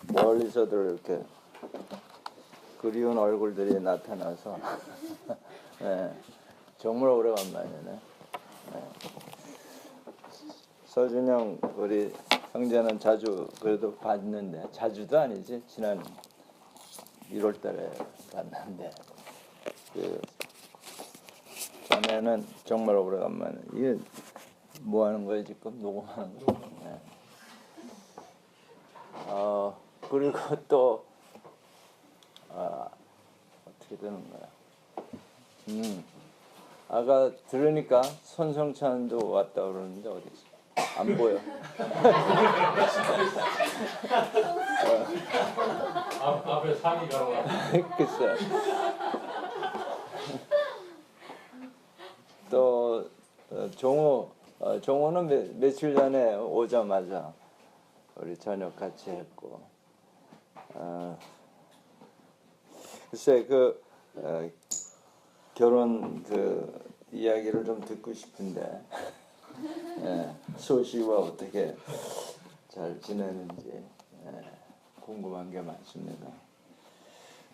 멀리서도 이렇게 그리운 얼굴들이 나타나서 네, 정말 오래간만이네. 네. 서준영 우리 형제는 자주 그래도 봤는데, 자주도 아니지, 지난 1월달에 봤는데 그 자네는 정말 오래간만에. 이게 뭐 하는 거야 지금? 녹음하는 거? 네. 그리고 또 어떻게 되는 거야? 아까 들으니까 손성찬도 왔다 그러는데 어디 있어? 안 보여. 앞에 산이 가고. 글쎄. 또 종호는 며칠 전에 오자마자 우리 저녁 같이 했고. 글쎄 결혼 이야기를 좀 듣고 싶은데 소시와 어떻게 잘 지내는지 궁금한 게 많습니다.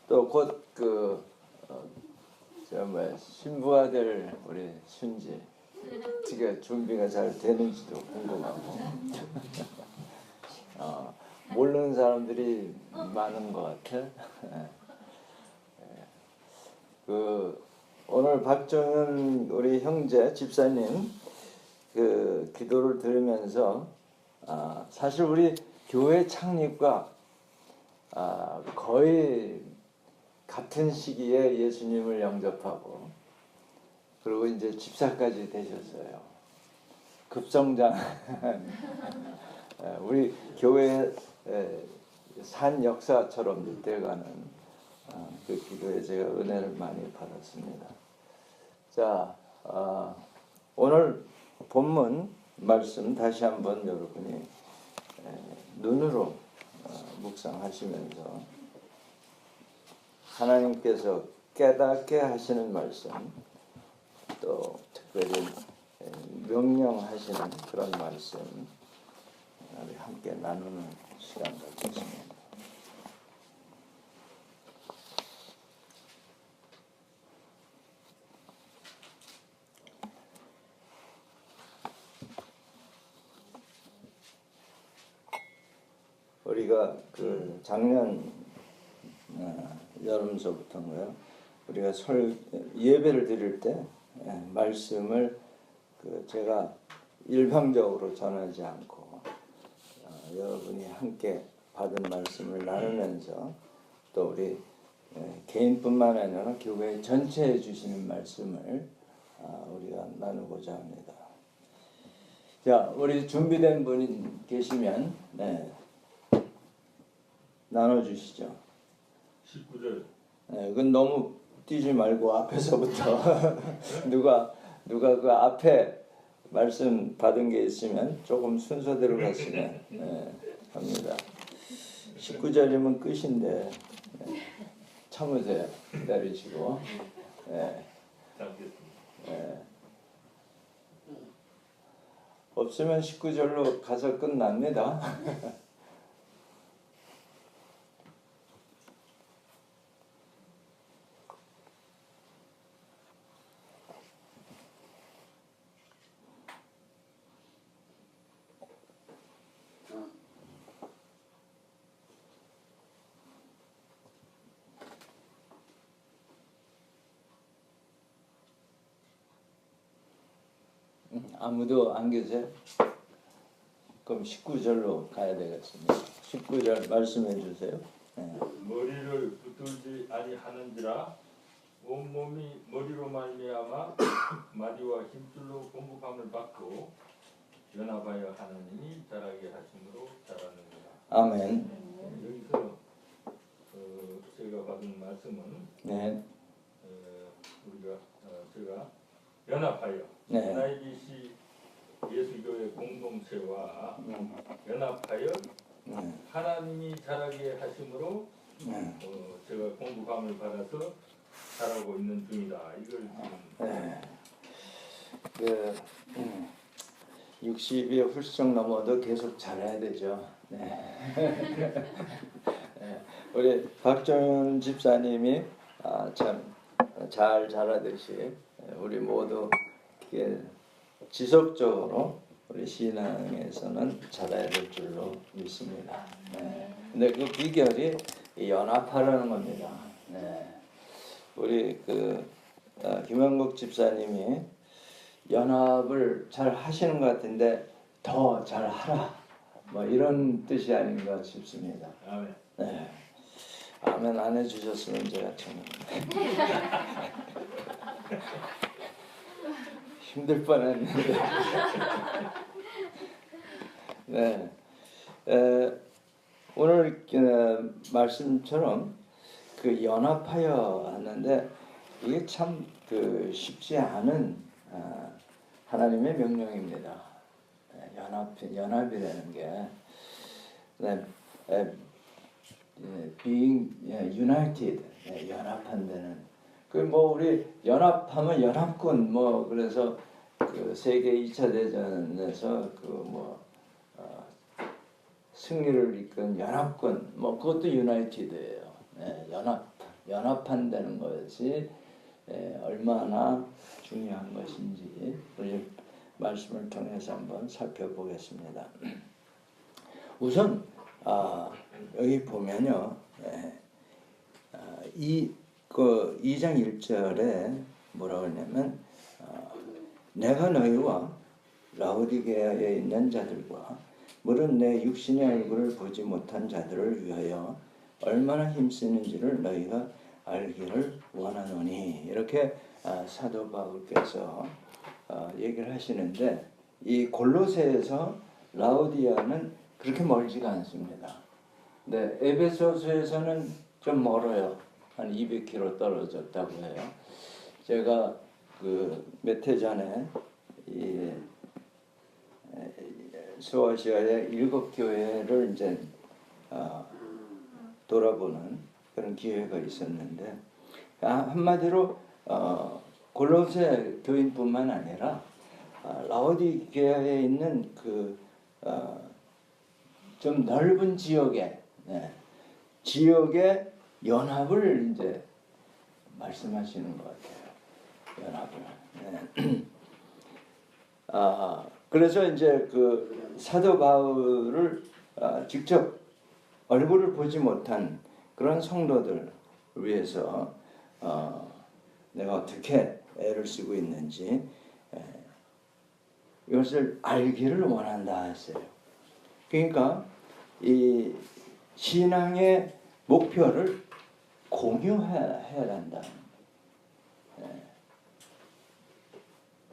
또 곧 신부가 될 우리 순지 어떻게 준비가 잘 되는지도 궁금하고 모르는 사람들이 많은 것 같아. 오늘 박정현 우리 형제 집사님 기도를 들으면서 사실 우리 교회 창립과 거의 같은 시기에 예수님을 영접하고 그리고 이제 집사까지 되셨어요. 급성장. 우리 교회 산 역사처럼 되어가는 그 기도에 제가 은혜를 많이 받았습니다. 자, 오늘 본문 말씀 다시 한번 여러분이 눈으로 묵상하시면서 하나님께서 깨닫게 하시는 말씀, 또 특별히 명령하시는 그런 말씀 우리 함께 나누는 시간 갖겠습니다. 우리가 작년 여름서부터인가요? 우리가 예배를 드릴 때 말씀을 제가 일방적으로 전하지 않고 여러분이 함께 받은 말씀을 나누면서 또 우리 개인뿐만 아니라 교회 전체에 주시는 말씀을 우리가 나누고자 합니다. 자, 우리 준비된 분이 계시면 나눠주시죠. 19절. 그건 너무 뛰지 말고 앞에서부터 누가 그 앞에 말씀 받은 게 있으면 조금 순서대로 갔으면 합니다. 19절이면 끝인데 참으세요. 기다리시고. 없으면 19절로 가서 끝납니다. 아무도 안 계세요? 그럼 19절로 가야 되겠습니다. 19절 말씀해 주세요. 머리를 붙들지 아니하는지라 온몸이 머리로 말미암아 마디와 힘줄로 공급함을 받고 연합하여 하나님이 자라게 하심으로 자라는구나. 아멘. 여기서 제가 받은 말씀은 제가 연합하여 NIBC 예수교회 공동체와 연합하여 하나님이 자라게 하심으로 제가 공급함을 받아서 자라고 있는 중이다. 이걸 지금 60이 훌쩍 넘어도 계속 잘해야 되죠. 네. 우리 박정윤 집사님이 참 잘 자라듯이 우리 모두 지속적으로 우리 신앙에서는 자라야 될 줄로 믿습니다. 네. 근데 그 비결이 연합하라는 겁니다. 네. 우리 김영국 집사님이 연합을 잘 하시는 것 같은데 더 잘 하라. 뭐 이런 뜻이 아닌가 싶습니다. 아멘. 네. 아멘 안 해주셨으면 제가 참 힘들 뻔했는데. 네. 오늘 말씀처럼 연합하여 왔는데 이게 참 쉽지 않은 하나님의 명령입니다. 연합이라는 게 being united, 연합한다는 우리 연합하면 연합군 그래서 세계 2차 대전에서 승리를 이끈 연합군 그것도 유나이티드예요. 연합한다는 것이 얼마나 중요한 것인지 우리 말씀을 통해서 한번 살펴보겠습니다. 우선 여기 보면요, 2장 1절에 뭐라고 하냐면 내가 너희와 라오디게아에 있는 자들과 물은 내 육신의 얼굴을 보지 못한 자들을 위하여 얼마나 힘쓰는지를 너희가 알기를 원하노니 이렇게 사도 바울께서 얘기를 하시는데 이 골로새에서 라오디아는 그렇게 멀지가 않습니다. 네, 에베소서에서는 좀 멀어요. 한 200km 떨어졌다고 해요. 제가 몇 해 전에 이 소아시아의 7교회를 이제 돌아보는 그런 기회가 있었는데 한마디로 골로새 교인뿐만 아니라 라오디게아에 있는 좀 넓은 지역의 연합을 이제 말씀하시는 것 같아요. 연합을. 그래서 이제 사도 바울을 직접 얼굴을 보지 못한 그런 성도들 위해서 내가 어떻게 애를 쓰고 있는지 이것을 알기를 원한다 했어요. 그러니까 이 신앙의 목표를 공유해야 한다.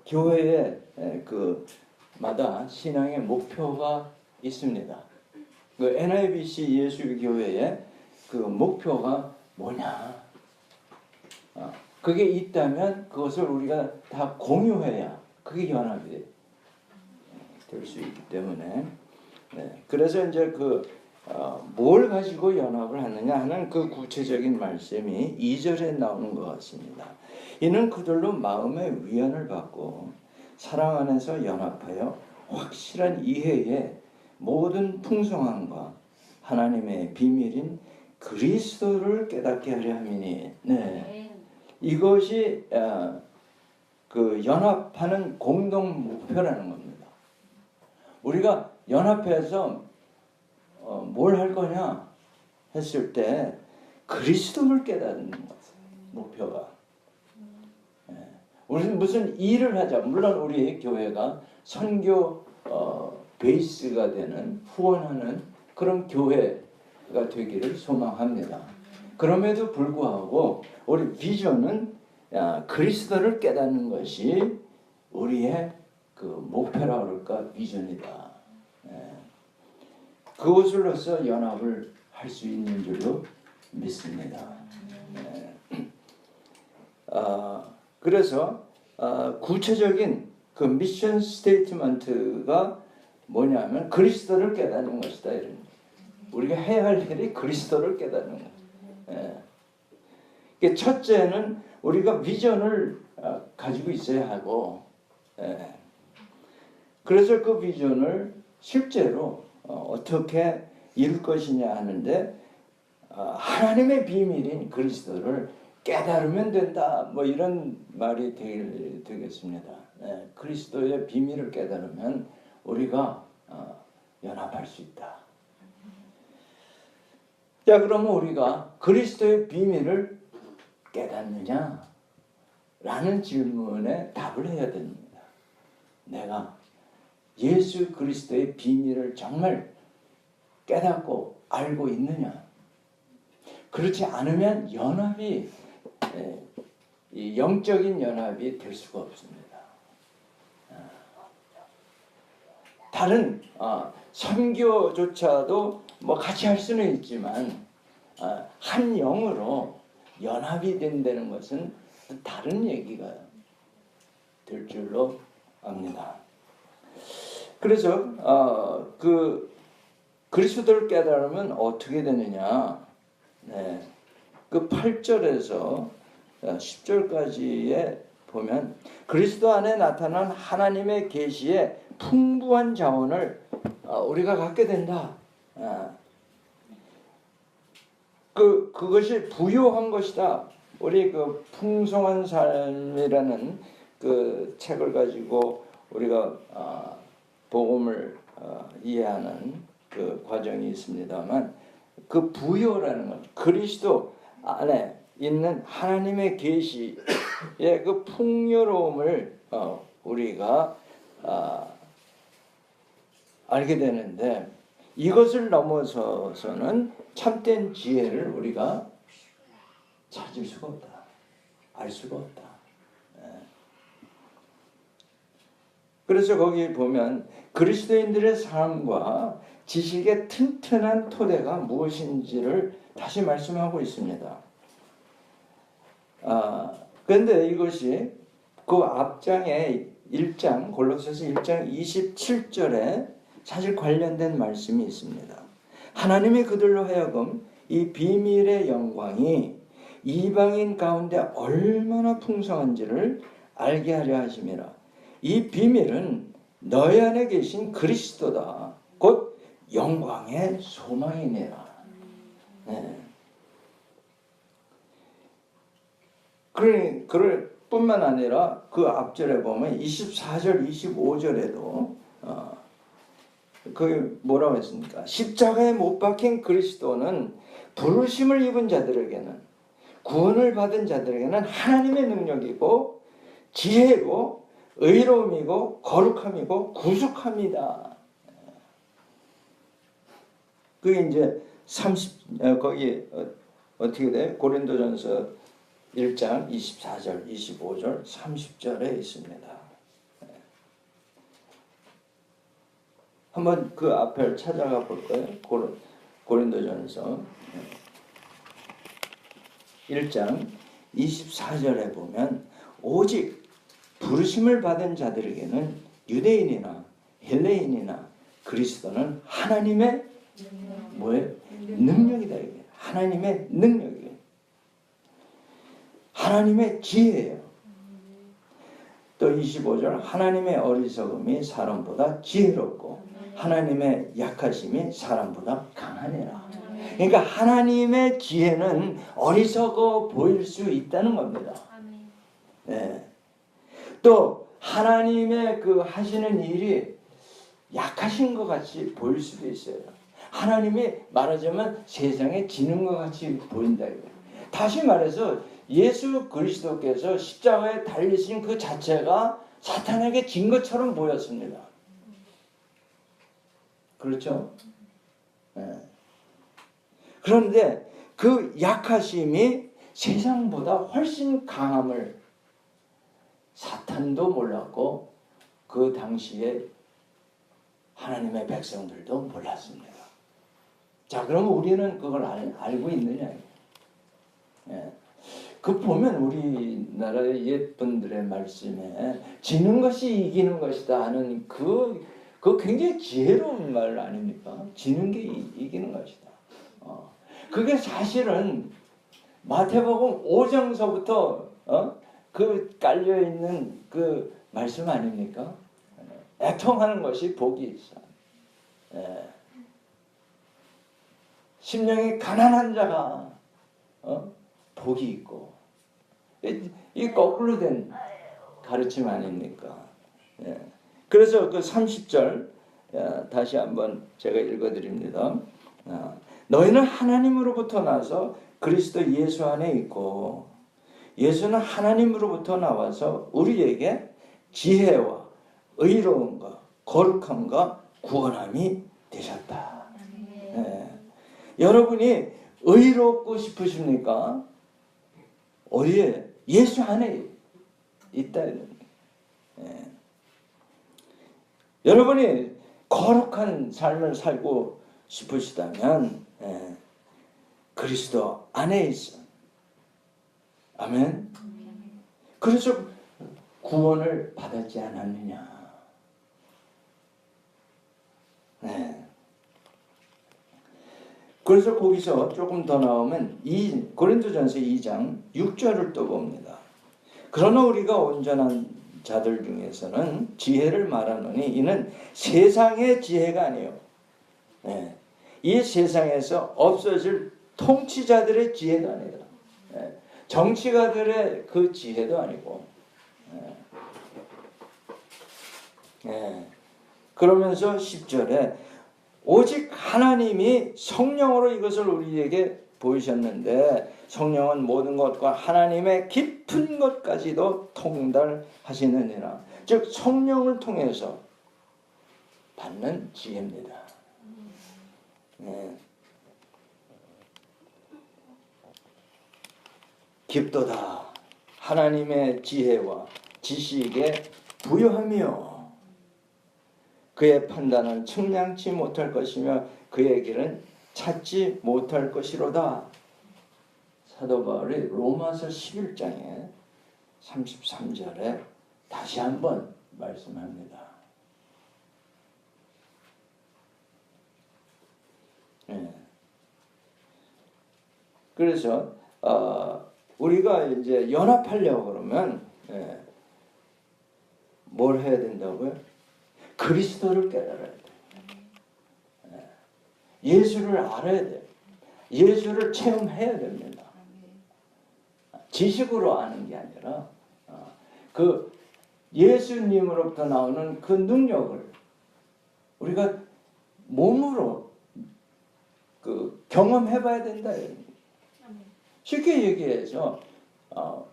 교회에 마다 신앙의 목표가 있습니다. NIBC 예수교 교회의 목표가 뭐냐? 그게 있다면 그것을 우리가 다 공유해야 그게 연합이 될 수 있기 때문에 그래서 이제 뭘 가지고 연합을 하느냐 하는 구체적인 말씀이 2절에 나오는 것 같습니다. 이는 그들로 마음의 위안을 받고 사랑 안에서 연합하여 확실한 이해에 모든 풍성함과 하나님의 비밀인 그리스도를 깨닫게 하려 함이니 이것이 연합하는 공동 목표라는 겁니다. 우리가 연합해서 뭘 할 거냐 했을 때 그리스도를 깨닫는 거예요. 목표가. 우리는 무슨 일을 하자. 물론 우리 교회가 선교 베이스가 되는 후원하는 그런 교회가 되기를 소망합니다. 그럼에도 불구하고 우리 비전은 그리스도를 깨닫는 것이 우리의 목표라 그럴까 비전이다. 그것으로서 연합을 할 수 있는 줄로 믿습니다. 그래서 구체적인 미션 스테이트먼트가 뭐냐면 그리스도를 깨닫는 것이다. 이런. 우리가 해야 할 일이 그리스도를 깨닫는 것. 첫째는 우리가 비전을 가지고 있어야 하고 그래서 그 비전을 실제로 어떻게 이룰 것이냐 하는데 하나님의 비밀인 그리스도를 깨달으면 된다. 뭐 이런 말이 되겠습니다. 그리스도의 비밀을 깨달으면 우리가 연합할 수 있다. 자, 그러면 우리가 그리스도의 비밀을 깨닫느냐? 라는 질문에 답을 해야 됩니다. 내가 예수 그리스도의 비밀을 정말 깨닫고 알고 있느냐? 그렇지 않으면 연합이, 이 영적인 연합이 될 수가 없습니다. 다른 선교조차도 뭐 같이 할 수는 있지만 한 영으로 연합이 된다는 것은 다른 얘기가 될 줄로 압니다. 그래서 그 그리스도를 깨달으면 어떻게 되느냐? 그 8절에서 10절까지에 보면 그리스도 안에 나타난 하나님의 계시의 풍부한 자원을 우리가 갖게 된다. 그것이 부요한 것이다. 우리 그 풍성한 삶이라는 그 책을 가지고 우리가 복음을 이해하는 그 과정이 있습니다만 그 부요라는 것, 그리스도 안에 있는 하나님의 계시의 그 풍요로움을 우리가 알게 되는데 이것을 넘어서서는 참된 지혜를 우리가 찾을 수가 없다. 알 수가 없다. 그래서 거기 보면 그리스도인들의 삶과 지식의 튼튼한 토대가 무엇인지를 다시 말씀하고 있습니다. 그런데 이것이 그 앞장에 1장 골로새서 1장 27절에 사실 관련된 말씀이 있습니다. 하나님이 그들로 하여금 이 비밀의 영광이 이방인 가운데 얼마나 풍성한지를 알게 하려 하심이라. 이 비밀은 너희 안에 계신 그리스도다. 곧 영광의 소망이니라. 그럴 뿐만 아니라 그 앞절에 보면 24절, 25절에도 그 뭐라고 했습니까? 십자가에 못 박힌 그리스도는 부르심을 입은 자들에게는, 구원을 받은 자들에게는 하나님의 능력이고 지혜고 의로움이고 거룩함이고 구속함이다. 그게 이제 거기 어떻게 돼? 고린도전서 1장 24절, 25절, 30절에 있습니다. 한번 그 앞을 찾아가 볼까요? 고린도전서 1장 24절에 보면 오직 부르심을 받은 자들에게는 유대인이나 헬레인이나 그리스도는 하나님의 뭐예요? 능력이다. 이게 하나님의 능력이에요. 하나님의 지혜예요. 또 25절 하나님의 어리석음이 사람보다 지혜롭고 하나님의 약하심이 사람보다 강하니라. 그러니까 하나님의 지혜는 어리석어 보일 수 있다는 겁니다. 또 하나님의 그 하시는 일이 약하신 것 같이 보일 수도 있어요. 하나님이 말하자면 세상에 지는 것 같이 보인다. 다시 말해서 예수 그리스도께서 십자가에 달리신 그 자체가 사탄에게 진 것처럼 보였습니다. 그렇죠? 그런데 그 약하심이 세상보다 훨씬 강함을 사탄도 몰랐고 그 당시에 하나님의 백성들도 몰랐습니다. 자, 그럼 우리는 그걸 알고 있느냐? 그 보면 우리나라의 옛분들의 말씀에 지는 것이 이기는 것이다 하는 그 굉장히 지혜로운 말 아닙니까? 지는 게 이기는 것이다. 그게 사실은 마태복음 5장서부터 그 깔려 있는 그 말씀 아닙니까? 애통하는 것이 복이 있어. 심령이 가난한 자가 복이 있고, 이 거꾸로 된 가르침 아닙니까? 예. 그래서 그 30절 다시 한번 제가 읽어드립니다. 너희는 하나님으로부터 나서 그리스도 예수 안에 있고 예수는 하나님으로부터 나와서 우리에게 지혜와 의로움과 거룩함과 구원함이 되셨다. 예. 여러분이 의롭고 싶으십니까? 어디에? 예수 안에 있다. 예. 여러분이 거룩한 삶을 살고 싶으시다면 그리스도 안에 있어. 아멘. 그래서 구원을 받았지 않았느냐. 네. 그래서 거기서 조금 더 나오면 고린도전서 2장 6절을 또 봅니다. 그러나 우리가 온전한 자들 중에서는 지혜를 말하노니 이는 세상의 지혜가 아니에요. 네. 이 세상에서 없어질 통치자들의 지혜도 아니다. 네. 정치가들의 그 지혜도 아니고. 네. 네. 그러면서 10절에 오직 하나님이 성령으로 이것을 우리에게 보이셨는데 성령은 모든 것과 하나님의 깊은 것까지도 통달하시느니라. 즉 성령을 통해서 받는 지혜입니다. 네. 깊도다 하나님의 지혜와 지식에 부여하며 그의 판단은 측량치 못할 것이며 그의 길은 찾지 못할 것이로다. 사도 바울이 로마서 11장에 33절에 다시 한번 말씀합니다. 예. 그래서 우리가 이제 연합하려고 그러면 뭘 해야 된다고요? 그리스도를 깨달아야 돼. 예수를 알아야 돼. 예수를 체험해야 됩니다. 지식으로 아는 게 아니라 그 예수님으로부터 나오는 그 능력을 우리가 몸으로 그 경험해봐야 된다. 쉽게 얘기해서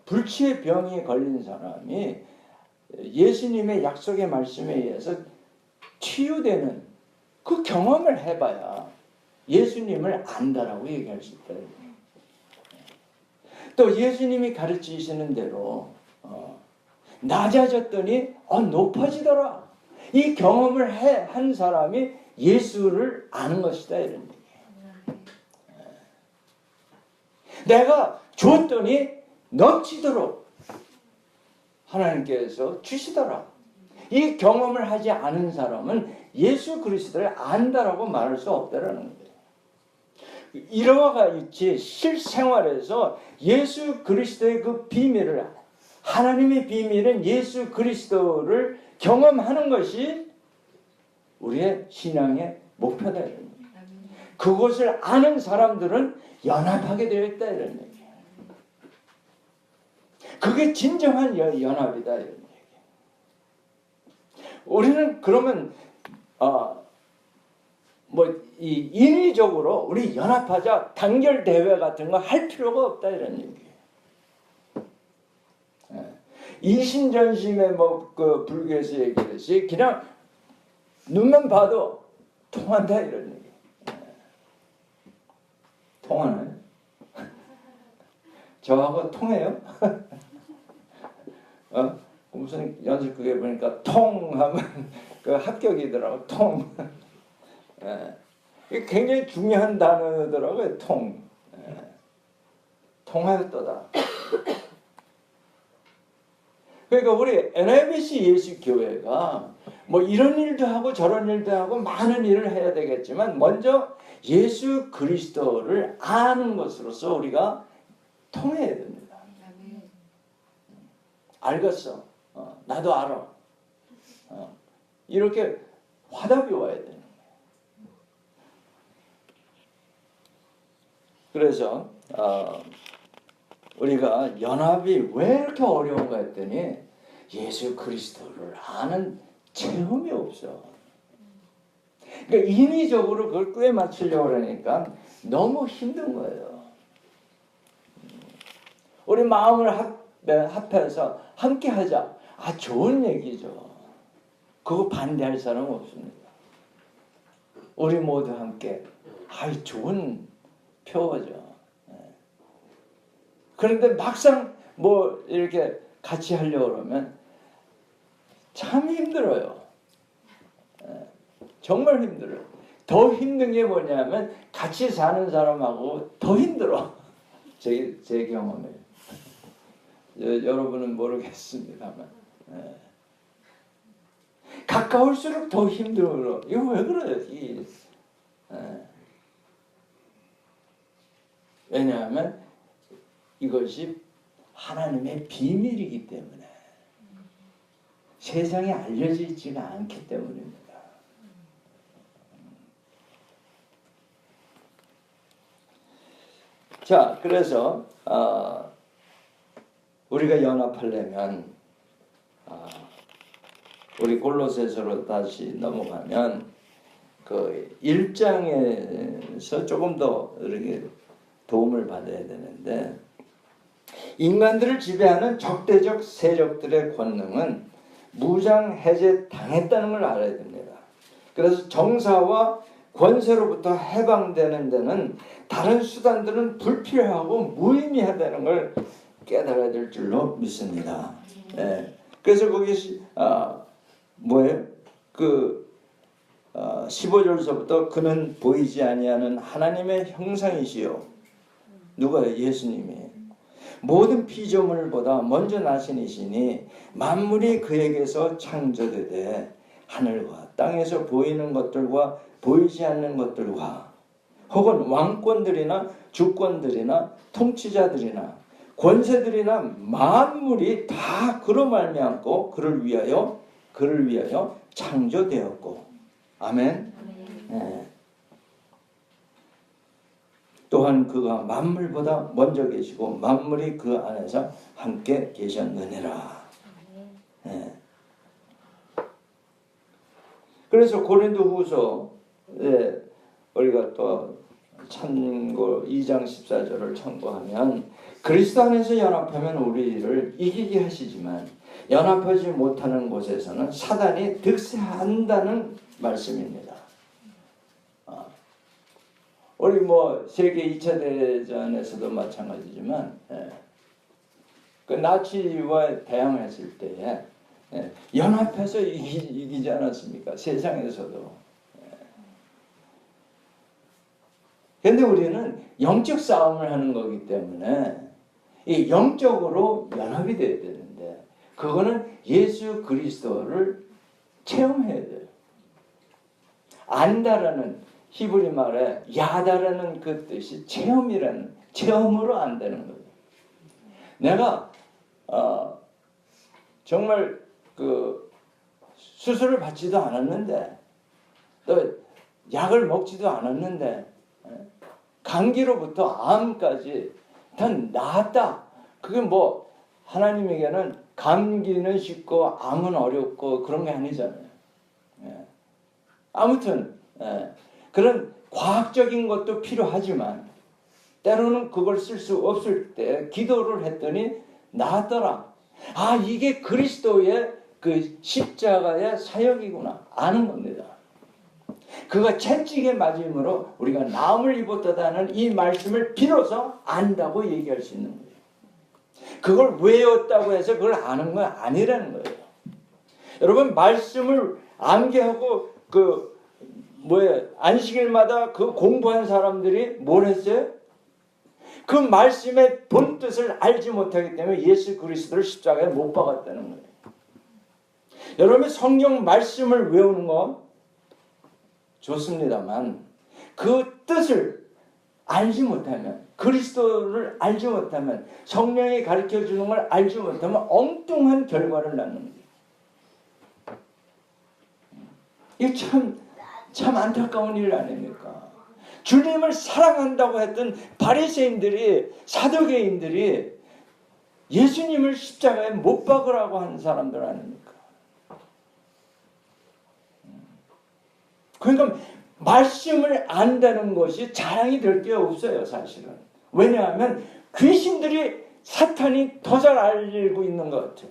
불치의 병이 걸린 사람이 예수님의 약속의 말씀에 의해서 치유되는 그 경험을 해봐야 예수님을 안다라고 얘기할 수 있다. 또 예수님이 가르치시는 대로 낮아졌더니 높아지더라. 이 경험을 한 사람이 예수를 아는 것이다. 이런 얘기예요. 내가 줬더니 넘치도록 하나님께서 주시더라. 이 경험을 하지 않은 사람은 예수 그리스도를 안다라고 말할 수 없다라는 거예요. 이와 같이 실생활에서 예수 그리스도의 그 비밀을, 하나님의 비밀은 예수 그리스도를 경험하는 것이 우리의 신앙의 목표다. 이런 얘기예요. 그것을 아는 사람들은 연합하게 되어 있다. 이런 얘기예요. 그게 진정한 연합이다. 이런 얘기예요. 우리는 그러면 이 인위적으로 우리 연합하자 단결 대회 같은 거 할 필요가 없다. 이런 얘기예요. 이신전심에 그 불교에서 얘기했듯이 그냥 눈만 봐도 통한다. 이런 얘기. 통하나요? 저하고 통해요? 무슨 연습 그게 보니까 통하면 그 합격이더라고. 통. 이게 굉장히 중요한 단어더라고요. 통. 통하였도다. 그러니까 우리 NIBC 예수교회가 뭐 이런 일도 하고 저런 일도 하고 많은 일을 해야 되겠지만 먼저 예수 그리스도를 아는 것으로서 우리가 통해야 됩니다. 알겠어. 나도 알아. 이렇게 화답이 와야 되는 거예요. 그래서 우리가 연합이 왜 이렇게 어려운가 했더니 예수 그리스도를 아는 체험이 없어. 그러니까 인위적으로 그걸 꽤 맞추려고 그러니까 너무 힘든 거예요. 우리 마음을 합해서 함께 하자. 좋은 얘기죠. 그거 반대할 사람 없습니다. 우리 모두 함께. 좋은 표어죠. 그런데 막상 뭐 이렇게 같이 하려고 그러면 참 힘들어요. 정말 힘들어요. 더 힘든 게 뭐냐면 같이 사는 사람하고 더 힘들어. 제 경험이에요. 여러분은 모르겠습니다만 가까울수록 더 힘들어. 이거 왜 그래요? 왜냐하면 이것이 하나님의 비밀이기 때문에 세상에 알려지지가 않기 때문입니다. 자, 그래서 우리가 연합하려면 우리 골로새서로 다시 넘어가면 그 1장에서 조금 더 이렇게 도움을 받아야 되는데 인간들을 지배하는 적대적 세력들의 권능은 무장 해제 당했다는 걸 알아야 됩니다. 그래서 정사와 권세로부터 해방되는 데는 다른 수단들은 불필요하고 무의미하다는 걸 깨달아야 될 줄로 믿습니다. 그래서 거기 뭐예요? 15절서부터 그는 보이지 아니하는 하나님의 형상이시요. 누가요? 예수님이. 모든 피조물보다 먼저 나신 이시니 만물이 그에게서 창조되되 하늘과 땅에서 보이는 것들과 보이지 않는 것들과 혹은 왕권들이나 주권들이나 통치자들이나 권세들이나 만물이 다 그로 말미암고 그를 위하여 창조되었고. 아멘. 네. 또한 그가 만물보다 먼저 계시고 만물이 그 안에서 함께 계셨느니라. 네. 그래서 고린도후서 우리가 또 참고 2장 14절을 참고하면 그리스도 안에서 연합하면 우리를 이기게 하시지만 연합하지 못하는 곳에서는 사단이 득세한다는 말씀입니다. 우리 세계 2차 대전에서도 마찬가지지만 그 나치와 대항했을 때에 연합해서 이기지 않았습니까? 세상에서도. 그런데 우리는 영적 싸움을 하는 거기 때문에 이 영적으로 연합이 돼야 되는데 그거는 예수 그리스도를 체험해야 돼요. 안다라는 히브리 말에 야다라는 그 뜻이 체험으로 안다는 거예요. 내가 정말 수술을 받지도 않았는데 또 약을 먹지도 않았는데 감기로부터 암까지 다 나았다. 그게 하나님에게는 감기는 쉽고 암은 어렵고 그런 게 아니잖아요. 아무튼 그런 과학적인 것도 필요하지만 때로는 그걸 쓸 수 없을 때 기도를 했더니 나았더라. 이게 그리스도의 그 십자가의 사역이구나 아는 겁니다. 그가 채찍에 맞음으로 우리가 나음을 입었다는 이 말씀을 비로소 안다고 얘기할 수 있는 거예요. 그걸 외웠다고 해서 그걸 아는 건 아니라는 거예요. 여러분 말씀을 암기하고 안식일마다 그 공부한 사람들이 뭘 했어요? 그 말씀의 본뜻을 알지 못하기 때문에 예수 그리스도를 십자가에 못 박았다는 거예요. 여러분 성경 말씀을 외우는 건 좋습니다만 그 뜻을 알지 못하면 그리스도를 알지 못하면 성령이 가르쳐주는 걸 알지 못하면 엉뚱한 결과를 낳는 거예요. 이게 참 안타까운 일 아닙니까? 주님을 사랑한다고 했던 바리새인들이, 사두개인들이 예수님을 십자가에 못 박으라고 하는 사람들 아닙니까? 그러니까 말씀을 안다는 것이 자랑이 될 게 없어요, 사실은. 왜냐하면 귀신들이, 사탄이 더 잘 알고 있는 것 같아요.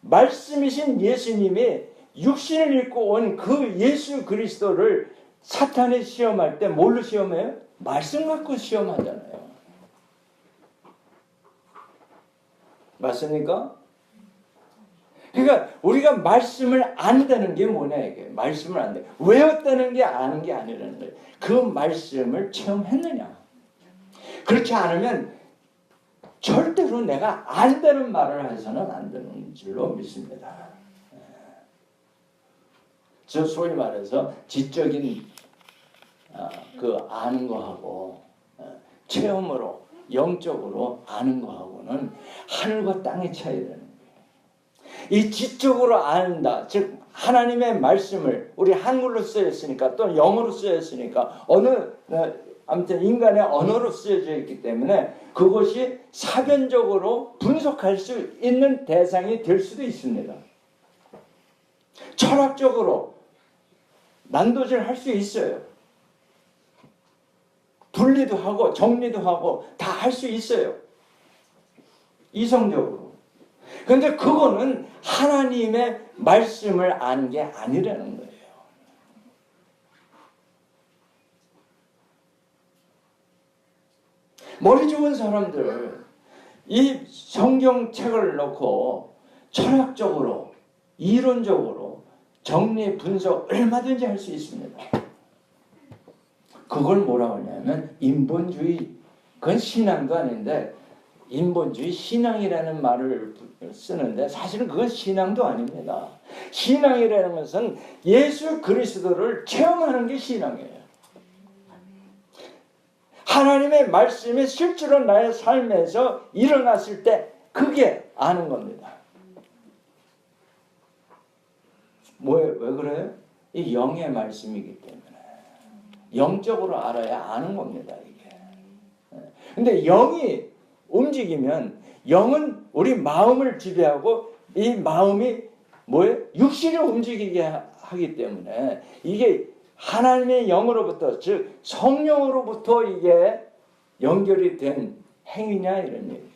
말씀이신 예수님이 육신을 입고 온 그 예수 그리스도를 사탄이 시험할 때 뭘로 시험해요? 말씀 갖고 시험하잖아요. 맞습니까? 그러니까 우리가 말씀을 안다는 게 뭐냐 이게. 말씀을 안다. 외웠다는 게 아는 게 아니라는 거예요. 그 말씀을 체험했느냐. 그렇지 않으면 절대로 내가 안다는 말을 해서는 안 되는 줄로 믿습니다. 저 소위 말해서 지적인 그 아는 거하고 체험으로 영적으로 아는 거하고는 하늘과 땅의 차이라는 거예요. 이 지적으로 안다, 즉 하나님의 말씀을 우리 한글로 쓰였으니까 또 영어로 쓰였으니까 아무튼 인간의 언어로 쓰여져 있기 때문에 그것이 사변적으로 분석할 수 있는 대상이 될 수도 있습니다. 철학적으로 난도질 할 수 있어요. 분리도 하고 정리도 하고 다 할 수 있어요. 이성적으로. 그런데 그거는 하나님의 말씀을 아는 게 아니라는 거예요. 머리 좋은 사람들, 이 성경책을 놓고 철학적으로, 이론적으로 정리, 분석 얼마든지 할 수 있습니다. 그걸 뭐라고 하냐면 인본주의, 그건 신앙도 아닌데 인본주의 신앙이라는 말을 쓰는데 사실은 그건 신앙도 아닙니다. 신앙이라는 것은 예수 그리스도를 체험하는 게 신앙이에요. 하나님의 말씀이 실제로 나의 삶에서 일어났을 때 그게 아는 겁니다. 왜 그래요? 이 영의 말씀이기 때문에. 영적으로 알아야 아는 겁니다, 이게. 근데 영이 움직이면, 영은 우리 마음을 지배하고 이 마음이 뭐예요? 육신을 움직이게 하기 때문에 이게 하나님의 영으로부터, 즉 성령으로부터 이게 연결이 된 행위냐 이런 얘기예요.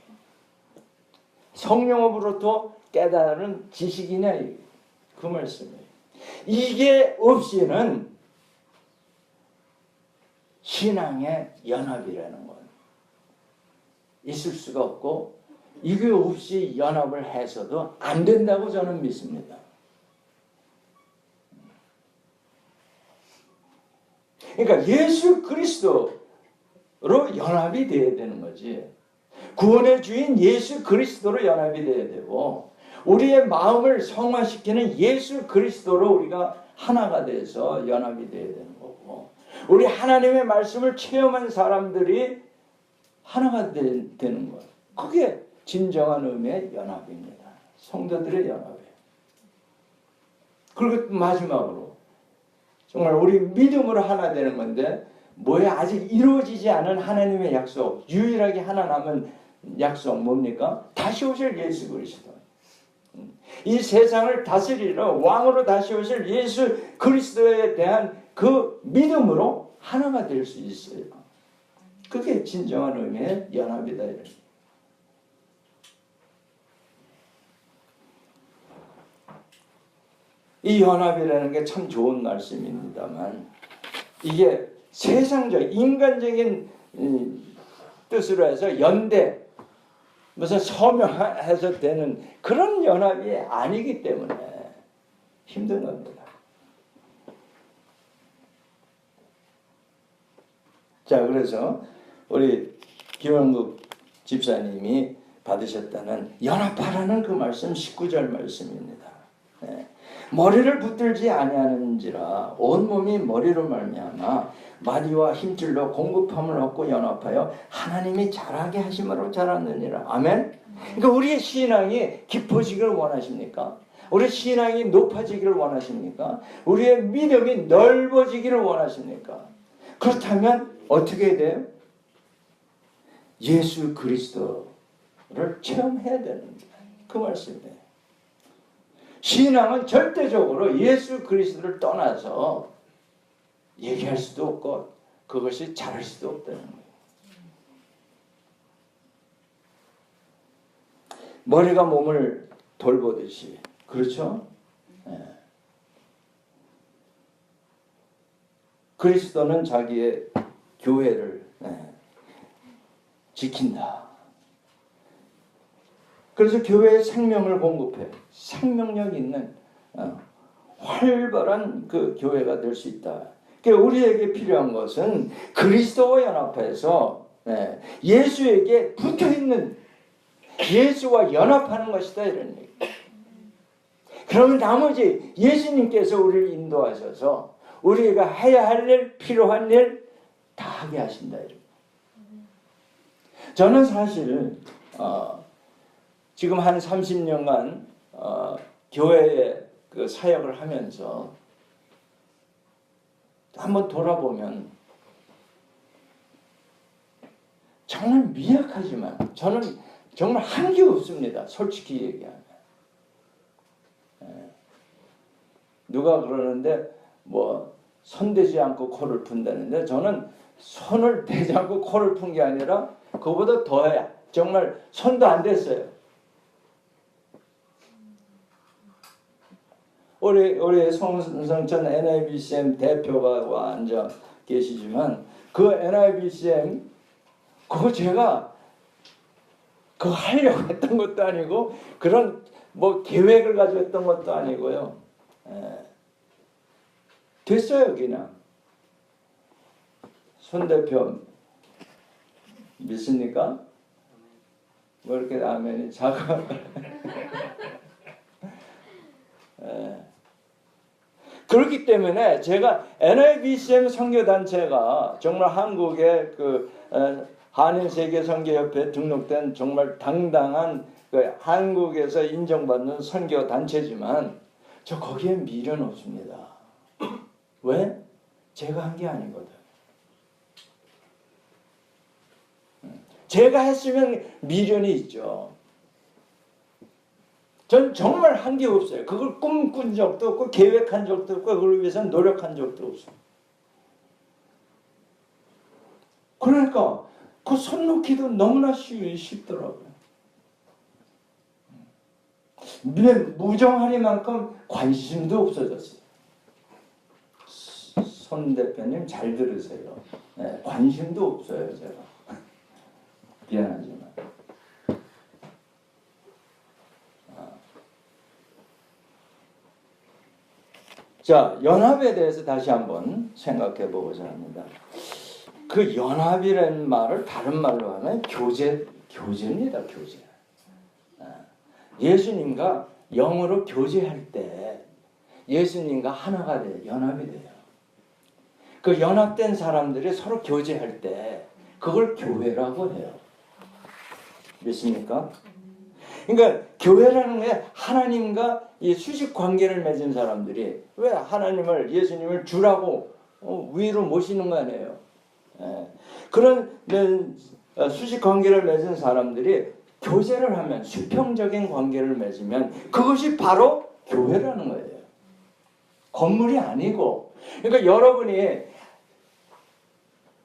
성령으로부터 깨달은 지식이냐 그 말씀이에요. 이게 없이는 신앙의 연합이라는 건 있을 수가 없고 이게 없이 연합을 해서도 안 된다고 저는 믿습니다. 그러니까 예수 그리스도로 연합이 되어야 되는 거지. 구원의 주인 예수 그리스도로 연합이 되어야 되고 우리의 마음을 성화시키는 예수 그리스도로 우리가 하나가 돼서 연합이 되어야 되는 거고 우리 하나님의 말씀을 체험한 사람들이 하나가 되는 거예요. 그게 진정한 의미의 연합입니다. 성도들의 연합이에요. 그리고 마지막으로 정말 우리 믿음으로 하나 되는 건데 뭐야 아직 이루어지지 않은 하나님의 약속, 유일하게 하나 남은 약속 뭡니까? 다시 오실 예수 그리스도. 이 세상을 다스리러 왕으로 다시 오실 예수 그리스도에 대한 그 믿음으로 하나가 될 수 있어요. 그게 진정한 의미의 연합이다. 이 연합이라는 게 참 좋은 말씀입니다만 이게 세상적 인간적인 뜻으로 해서 연대 무슨 서명해서 되는 그런 연합이 아니기 때문에 힘든 겁니다. 자, 그래서 우리 김원국 집사님이 받으셨다는 연합하라는 그 말씀 19절 말씀입니다. 네. 머리를 붙들지 아니하는지라 온몸이 머리로 말미암아 마디와 힘줄로 공급함을 얻고 연합하여 하나님이 자라게 하심으로 자랐느니라. 아멘. 그러니까 우리의 신앙이 깊어지기를 원하십니까? 우리 신앙이 높아지기를 원하십니까? 우리의 믿음이 넓어지기를 원하십니까? 그렇다면 어떻게 해야 돼요? 예수 그리스도를 체험해야 되는 거예요. 그 말씀이에요. 신앙은 절대적으로 예수 그리스도를 떠나서 얘기할 수도 없고 그것이 잘할 수도 없다는 거예요. 머리가 몸을 돌보듯이, 그렇죠? 네. 그리스도는 자기의 교회를 지킨다. 그래서 교회에 생명을 공급해 생명력 있는 활발한 그 교회가 될 수 있다. 그러니까 우리에게 필요한 것은 그리스도와 연합해서 예수에게 붙어있는, 예수와 연합하는 것이다, 이런 얘기. 그러면 나머지 예수님께서 우리를 인도하셔서 우리가 해야 할 일, 필요한 일 다 하게 하신다, 이런. 저는 사실 지금 한 30년간 교회에 그 사역을 하면서 한번 돌아보면 정말 미약하지만 저는 정말 한 게 없습니다. 솔직히 얘기하면. 누가 그러는데 뭐 손대지 않고 코를 푼다는데, 저는 손을 대지 않고 코를 푼 게 아니라 그보다 더해. 정말 손도 안 댔어요. 우리 송성천 NIBCM 대표가 와 앉아 계시지만 그 NIBCM 그거 제가 그거 하려고 했던 것도 아니고 그런 뭐 계획을 가지고 했던 것도 아니고요. 됐어요, 그냥. 손 대표 믿습니까? 뭐 이렇게 아멘이 작아. 그렇기 때문에 제가 NIBCM 선교단체가 정말 한국의 그 한인세계선교협회에 등록된 정말 당당한 그 한국에서 인정받는 선교단체지만 저 거기에 미련 없습니다. 왜? 제가 한 게 아니거든. 제가 했으면 미련이 있죠. 전 정말 한 게 없어요. 그걸 꿈꾼 적도 없고 계획한 적도 없고 그걸 위해서 노력한 적도 없어요. 그러니까 그 손 놓기도 너무나 쉽더라고요. 무정하리만큼 관심도 없어졌어요. 손 대표님 잘 들으세요. 관심도 없어요, 제가. 미안하지만. 자, 연합에 대해서 다시 한번 생각해 보고자 합니다. 그 연합이라는 말을 다른 말로 하면 교제입니다, 교제. 예수님과 영으로 교제할 때 예수님과 하나가 돼요, 연합이 돼요. 그 연합된 사람들이 서로 교제할 때 그걸 교회라고 해요. 믿습니까? 그러니까 교회라는 게 하나님과 이 수직 관계를 맺은 사람들이, 왜 하나님을, 예수님을 주라고 위로 모시는 거 아니에요. 그런 수직 관계를 맺은 사람들이 교제를 하면, 수평적인 관계를 맺으면 그것이 바로 교회라는 거예요. 건물이 아니고. 그러니까 여러분이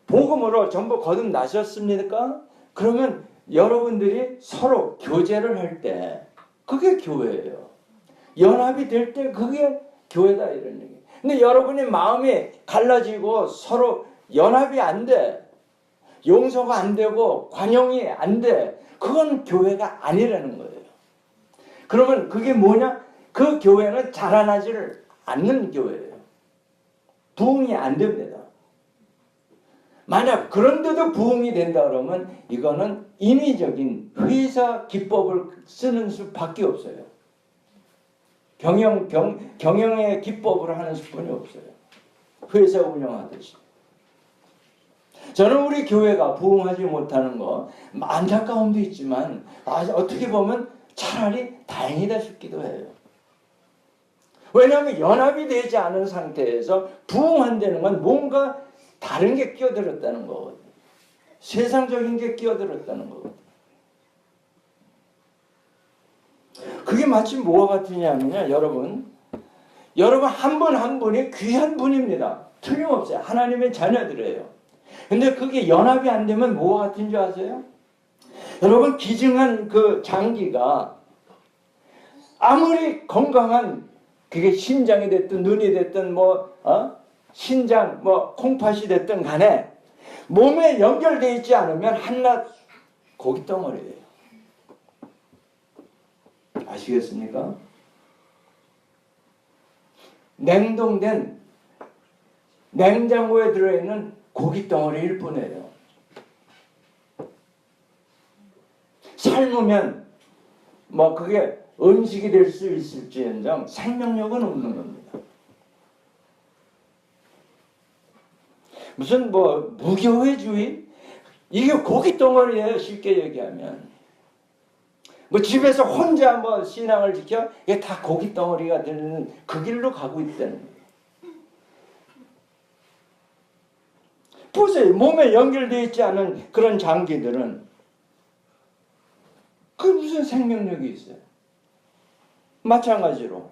복음으로 전부 거듭나셨습니까? 그러면 여러분들이 서로 교제를 할 때 그게 교회예요. 연합이 될 때 그게 교회다, 이런 얘기. 근데 여러분의 마음이 갈라지고 서로 연합이 안 돼, 용서가 안 되고 관용이 안 돼, 그건 교회가 아니라는 거예요. 그러면 그게 뭐냐? 그 교회는 자라나지를 않는 교회예요. 부흥이 안 됩니다. 만약 그런데도 부흥이 된다 그러면 이거는 인위적인 회사 기법을 쓰는 수밖에 없어요. 경영의 기법으로 하는 수뿐이 없어요. 회사 운영하듯이. 저는 우리 교회가 부흥하지 못하는 거 안타까움도 있지만 어떻게 보면 차라리 다행이다 싶기도 해요. 왜냐하면 연합이 되지 않은 상태에서 부흥한다는 건 뭔가 다른 게 끼어들었다는 거거든요. 세상적인 게 끼어들었다는 거거든요. 그게 마치 뭐와 같으냐면요, 여러분 한 분 한 분이 귀한 분입니다. 틀림없어요. 하나님의 자녀들이에요. 근데 그게 연합이 안 되면 뭐와 같은 줄 아세요? 여러분, 기증한 그 장기가 아무리 건강한, 그게 심장이 됐든 눈이 됐든 신장 콩팥이 됐든 간에 몸에 연결되어 있지 않으면 한낱 고깃덩어리예요. 아시겠습니까? 냉동된 냉장고에 들어있는 고깃덩어리일 뿐이에요. 삶으면 그게 음식이 될 수 있을지언정 생명력은 없는 겁니다. 무슨 무교회주의? 이게 고깃덩어리예요. 쉽게 얘기하면. 집에서 혼자 신앙을 지켜? 이게 다 고깃덩어리가 되는 그 길로 가고 있다는 거예요. 보세요. 몸에 연결되어 있지 않은 그런 장기들은 그게 무슨 생명력이 있어요? 마찬가지로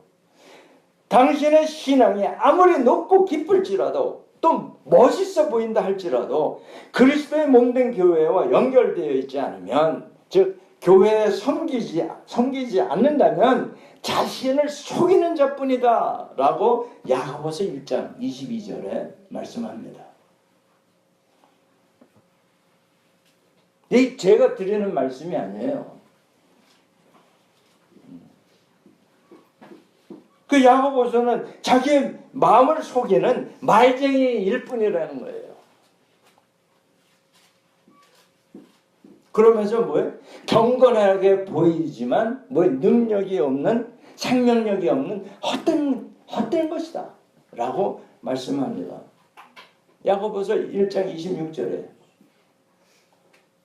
당신의 신앙이 아무리 높고 깊을지라도 또 멋있어 보인다 할지라도 그리스도의 몸된 교회와 연결되어 있지 않으면, 즉 교회에 섬기지 않는다면 자신을 속이는 자뿐이다 라고 야고보서 1장 22절에 말씀합니다. 이 제가 드리는 말씀이 아니에요. 그 야고보서는 자기의 마음을 속이는 말쟁이일 뿐이라는 거예요. 그러면서 경건하게 보이지만 능력이 없는, 생명력이 없는 헛된 것이다 라고 말씀합니다. 야고보서 1장 26절에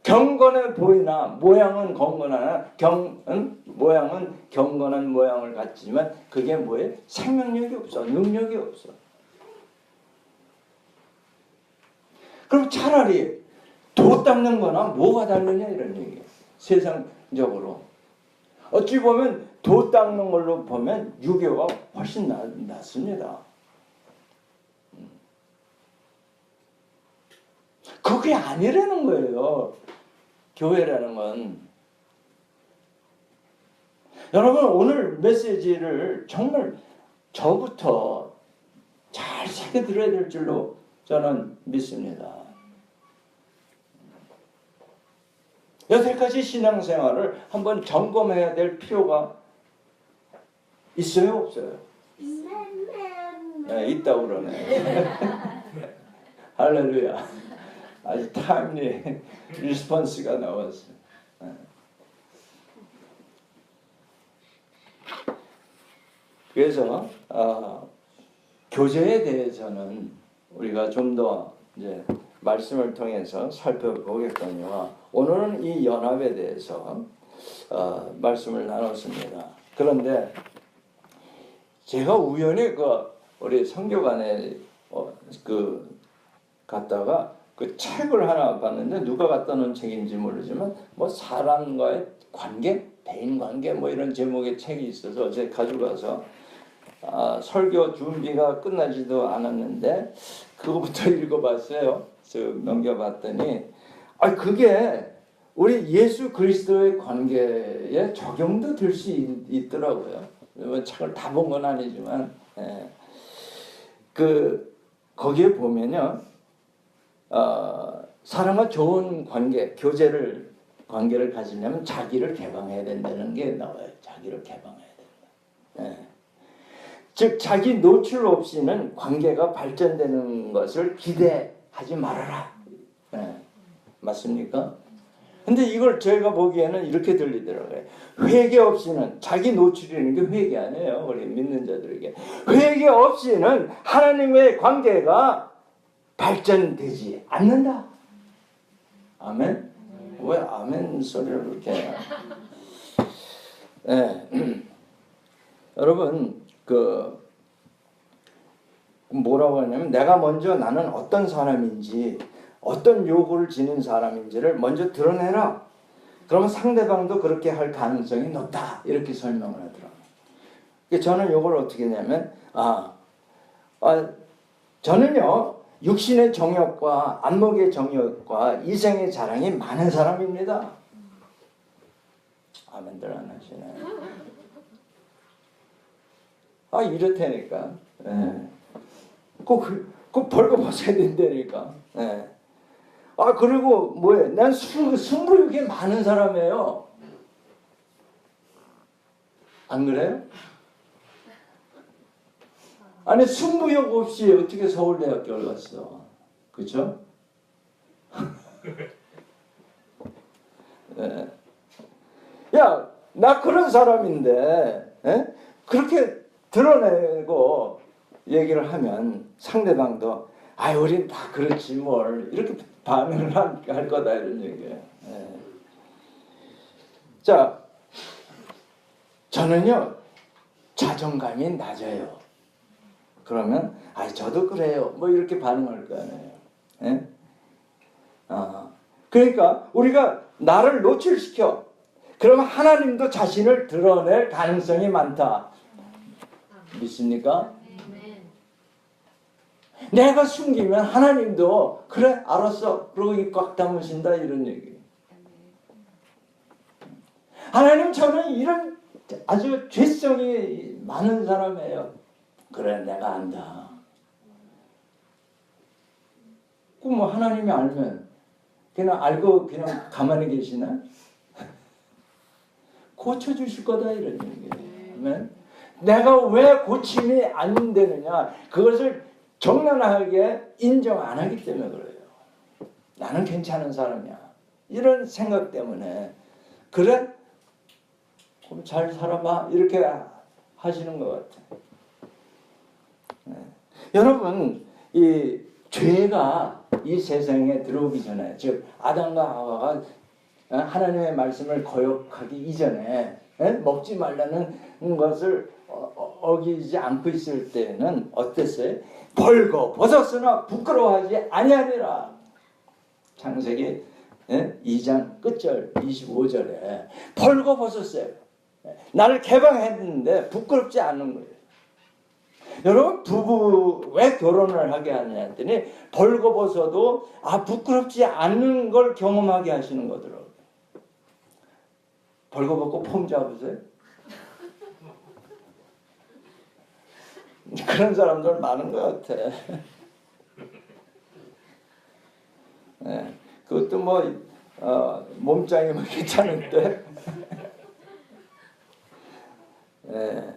경건해 보이나 모양은 건건하나 모양은 경건한 모양을 갖지만 그게 생명력이 없어, 능력이 없어. 그럼 차라리 도 닦는 거나 뭐가 다르냐 이런 얘기예요. 세상적으로. 어찌 보면 도 닦는 걸로 보면 유교가 훨씬 낫습니다. 그게 아니라는 거예요. 교회라는 건. 여러분, 오늘 메시지를 정말 저부터 잘 새겨 들어야 될 줄로 저는 믿습니다. 여태까지 신앙생활을 한번 점검해야 될 필요가 있어요, 없어요? 네, 있다고 그러네. 할렐루야. 아주 타임리 리스폰스가 나왔어요. 그래서 교제에 대해서는 우리가 좀 더 이제 말씀을 통해서 살펴보겠거니와 오늘은 이 연합에 대해서 말씀을 나눴습니다. 그런데 제가 우연히 우리 선교관에 갔다가 그 책을 하나 봤는데 누가 갖다 놓은 책인지 모르지만 사람과의 관계, 대인 관계 이런 제목의 책이 있어서 제가 가져가서 설교 준비가 끝나지도 않았는데 그거부터 읽어봤어요. 넘겨봤더니 그게 우리 예수 그리스도의 관계에 적용도 될 수 있더라고요. 책을 다 본 건 아니지만 거기에 보면요, 사람과 좋은 관계를 가지려면 자기를 개방해야 된다는 게 나와요. 자기를 개방해야 된다. 즉 자기 노출 없이는 관계가 발전되는 것을 기대하지 말아라. 맞습니까? 근데 이걸 제가 보기에는 이렇게 들리더라고요. 회개 없이는, 자기 노출이라는 게 회개 아니에요. 우리 믿는 자들에게. 회개 없이는 하나님의 관계가 발전되지 않는다. 아멘? 왜 아멘 소리를 그렇게 해요? 여러분, 뭐라고 하냐면 내가 먼저 나는 어떤 사람인지 어떤 요구를 지닌 사람인지를 먼저 드러내라. 그러면 상대방도 그렇게 할 가능성이 높다. 이렇게 설명을 하더라고요. 저는 이걸 어떻게 했냐면 저는요 육신의 정욕과 안목의 정욕과 이생의 자랑이 많은 사람입니다. 아멘들 안 하시네. 이렇다니까. 예. 꼭 벌거벗어야 된다니까. 예. 그리고 뭐예요? 난 승부욕이 많은 사람이에요. 안 그래요? 아니 승부욕 없이 어떻게 서울대학교를 갔어? 그렇죠? 예. 야, 나 그런 사람인데 그렇게 드러내고 얘기를 하면 상대방도 우린 다 그렇지 뭘 이렇게 반응을 할 거다 이런 얘기예요. 자, 저는요 자존감이 낮아요. 그러면 저도 그래요. 뭐 이렇게 반응할 거 아니에요. 그러니까 우리가 나를 노출시켜. 그러면 하나님도 자신을 드러낼 가능성이 많다. 믿습니까? 내가 숨기면 하나님도 그래 알았어. 그러고 입 꽉 다무신다 이런 얘기. 하나님 저는 이런 아주 죄성이 많은 사람이에요. 그래 내가 안다. 그럼 뭐 하나님이 알면 그냥 알고 그냥 가만히 계시나? 고쳐주실 거다 이런 얘기예요. 내가 왜 고침이 안 되느냐 그것을 정연하게 인정 안 하기 때문에 그래요. 나는 괜찮은 사람이야. 이런 생각 때문에 그래? 그럼 잘 살아봐. 이렇게 하시는 것 같아요. 여러분 이 죄가 이 세상에 들어오기 전에 즉 아담과 하와가 하나님의 말씀을 거역하기 이전에 먹지 말라는 것을 어기지 않고 있을 때는 어땠어요? 벌거 벗었으나 부끄러워하지 아니하리라. 창세기 2장 끝절 25절에 벌거 벗었어요. 나를 개방했는데 부끄럽지 않은 거예요. 여러분 부부 왜 결혼을 하게 하느냐 했더니 벌거벗어도 부끄럽지 않은 걸 경험하게 하시는 거더라고요. 벌거벗고 폼 잡으세요? 그런 사람들 많은 것 같아. 네, 그것도 뭐 몸짱이 뭐 괜찮은데 네.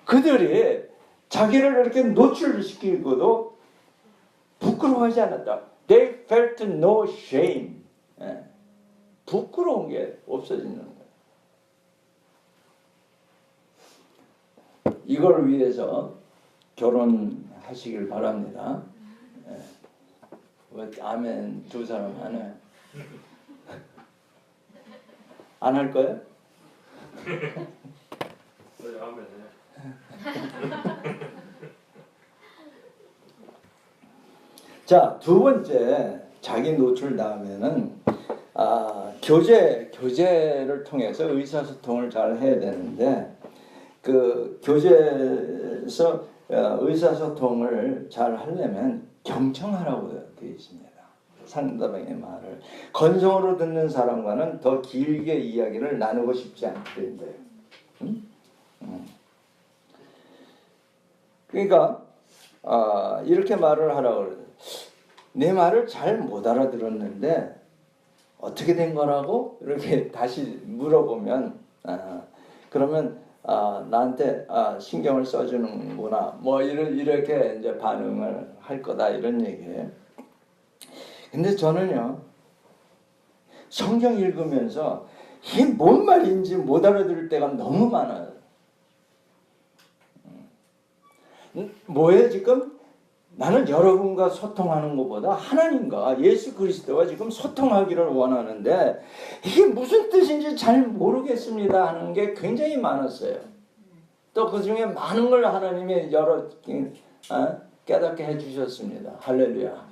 그들이 자기를 이렇게 노출시키고도 부끄러워하지 않았다. They felt no shame. 부끄러운 게 없어지는 거예요. 이걸 위해서 결혼하시길 바랍니다. 아멘 두 사람 하네. 안 할 거예요? 아멘. 자, 두 번째 자기 노출 다음에는 교제를 통해서 의사소통을 잘 해야 되는데 그 교제에서 의사소통을 잘 하려면 경청하라고 되어 있습니다. 상대방의 말을 건성으로 듣는 사람과는 더 길게 이야기를 나누고 싶지 않기 때문에 그러니까 이렇게 말을 하라고 그래요. 내 말을 잘 못 알아들었는데 어떻게 된 거라고 이렇게 다시 물어보면 그러면 나한테 신경을 써주는구나 뭐 이렇게 이제 반응을 할 거다 이런 얘기예요. 근데 저는요 성경 읽으면서 이게 뭔 말인지 못 알아들을 때가 너무 많아요. 뭐예요 지금? 나는 여러분과 소통하는 것보다 하나님과 예수 그리스도와 지금 소통하기를 원하는데 이게 무슨 뜻인지 잘 모르겠습니다 하는 게 굉장히 많았어요. 또 그 중에 많은 걸 하나님이 깨닫게 해주셨습니다. 할렐루야.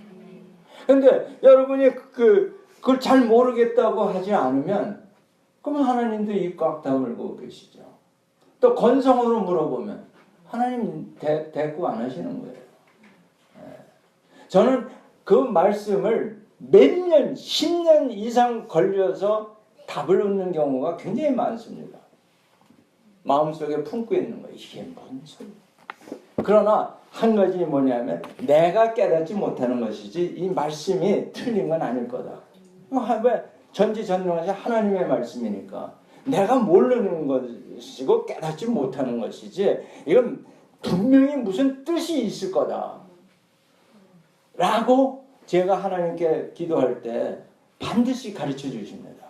근데 여러분이 그걸 잘 모르겠다고 하지 않으면 그러면 하나님도 입 꽉 다물고 계시죠. 또 건성으로 물어보면 하나님 대꾸 안 하시는 거예요. 저는 그 말씀을 몇 년, 10년 이상 걸려서 답을 얻는 경우가 굉장히 많습니다. 마음속에 품고 있는 거예요. 이게 뭔 소리야. 그러나 한 가지 뭐냐면 내가 깨닫지 못하는 것이지 이 말씀이 틀린 건 아닐 거다. 왜? 전지전능하신 하나님의 말씀이니까 내가 모르는 것이고 깨닫지 못하는 것이지 이건 분명히 무슨 뜻이 있을 거다 라고 제가 하나님께 기도할 때 반드시 가르쳐 주십니다.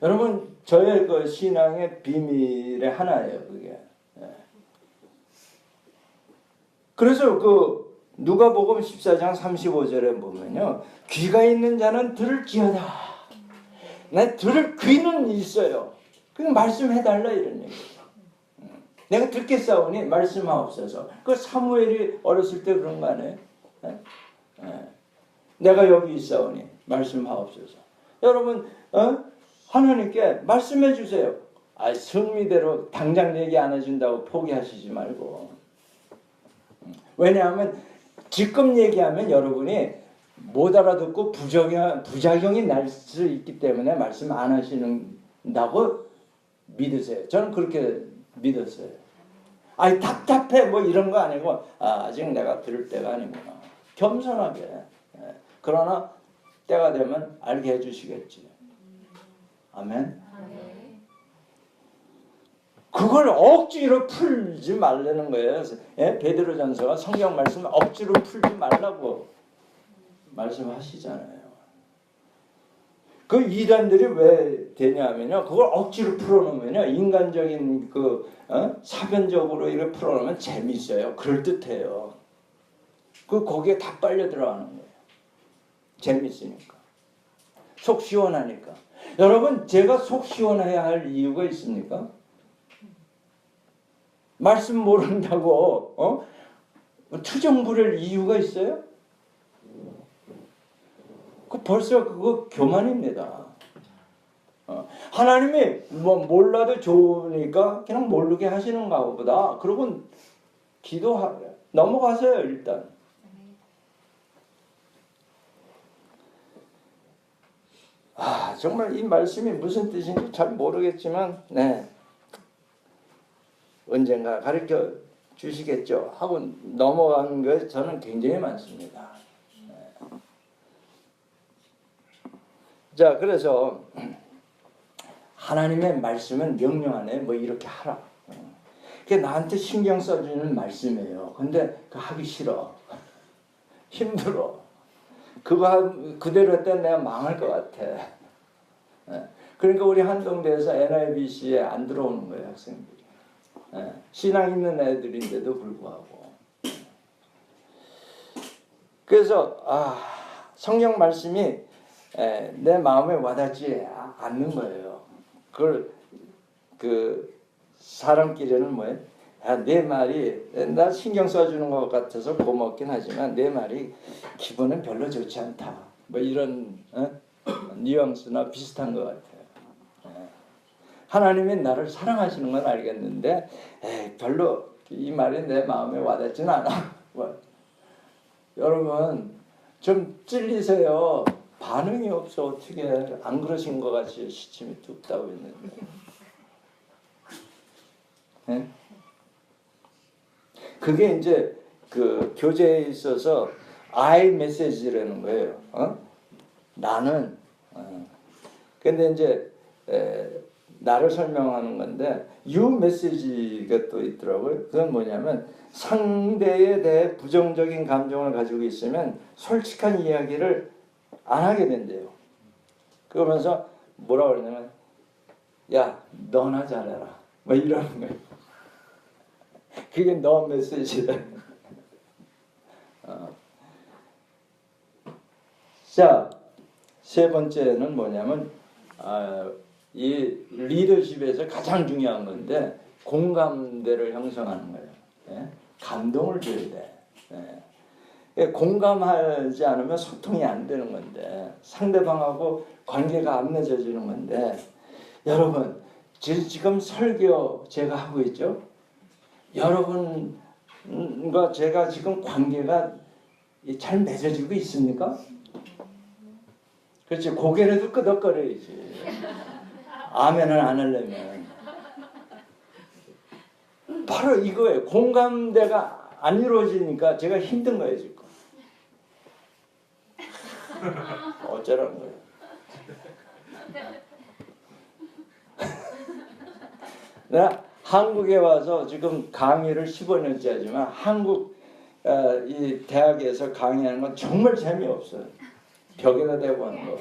여러분 저의 그 신앙의 비밀의 하나예요. 그게. 그래서 그 누가복음 14장 35절에 보면요. 귀가 있는 자는 들을지어다. 내 들을 귀는 있어요. 그냥 말씀해달라 이런 얘기예요. 내가 듣겠사오니 말씀하옵소서. 그 사무엘이 어렸을 때 그런 거 아니에요? 내가 여기 있사오니 말씀하옵소서. 여러분 하나님께 말씀해 주세요. 성미대로 당장 얘기 안 해준다고 포기하시지 말고. 왜냐하면 지금 얘기하면 여러분이 못 알아듣고 부작용이 날 수 있기 때문에 말씀 안 하시는다고 믿으세요. 저는 그렇게 믿었어요. 답답해 뭐 이런 거 아니고 아직 내가 들을 때가 아니구나. 겸손하게. 그러나 때가 되면 알게 해주시겠지. 아멘. 그걸 억지로 풀지 말라는 거예요. 베드로전서가 성경 말씀을 억지로 풀지 말라고 말씀하시잖아요. 그 이단들이 왜 되냐면요. 그걸 억지로 풀어놓으면요. 인간적인 사변적으로 이렇게 풀어놓으면 재밌어요. 그럴듯해요. 거기에 다 빨려 들어가는 거예요. 재밌으니까. 속 시원하니까. 여러분 제가 속 시원해야 할 이유가 있습니까? 말씀 모른다고 투정 부릴 이유가 있어요? 벌써 그거 교만입니다. 하나님이 몰라도 좋으니까 그냥 모르게 하시는가 보다. 그러고 넘어가세요 일단. 정말 이 말씀이 무슨 뜻인지 잘 모르겠지만 언젠가 가르쳐 주시겠죠 하고 넘어간 게 저는 굉장히 많습니다. 자, 그래서 하나님의 말씀은 명령하네. 뭐 이렇게 하라. 그게 나한테 신경 써주는 말씀이에요. 근데 그거 하기 싫어. 힘들어. 그거 그대로 했더니 내가 망할 것 같아. 그러니까 우리 한동대에서 NIBC에 안 들어오는 거예요, 학생들이. 신앙 있는 애들인데도 불구하고. 그래서 성경 말씀이 내 마음에 와닿지 않는 거예요. 그걸 사람끼리는 뭐예요? 내 말이 나 신경 써주는 것 같아서 고맙긴 하지만 내 말이 기분은 별로 좋지 않다. 뭐 이런 뉘앙스나 비슷한 것 같아요. 하나님이 나를 사랑하시는 건 알겠는데 별로 이 말이 내 마음에 와닿지는 않아. 여러분 좀 찔리세요. 반응이 없어. 어떻게 안 그러신 것 같이 시침이 뚝 따고 있는데. 그게 이제 그 교제에 있어서 I 메시지라는 거예요. 나는. 근데 이제 나를 설명하는 건데 you 메시지가 또 있더라고요. 그건 뭐냐면 상대에 대해 부정적인 감정을 가지고 있으면 솔직한 이야기를 안 하게 된대요. 그러면서 뭐라고 그러냐면 야 너나 잘해라 뭐 이러는 거예요. 그게 너 메시지다. 자, 세 번째는 뭐냐면 이 리더십에서 가장 중요한 건데 공감대를 형성하는 거예요. 예? 감동을 줘야 돼. 예. 공감하지 않으면 소통이 안 되는 건데 상대방하고 관계가 안 맺어지는 건데 여러분 지금 설교 제가 하고 있죠. 여러분과 제가 지금 관계가 잘 맺어지고 있습니까? 그렇지. 고개라도 끄덕거려야지. 아멘을 안 하려면. 바로 이거예요. 공감대가 안 이루어지니까 제가 힘든 거예요 지금. 어쩌라는 거예요. 내가 한국에 와서 지금 강의를 15년째 하지만 한국 이 대학에서 강의하는 건 정말 재미없어요. 벽에다 대고 하는 거.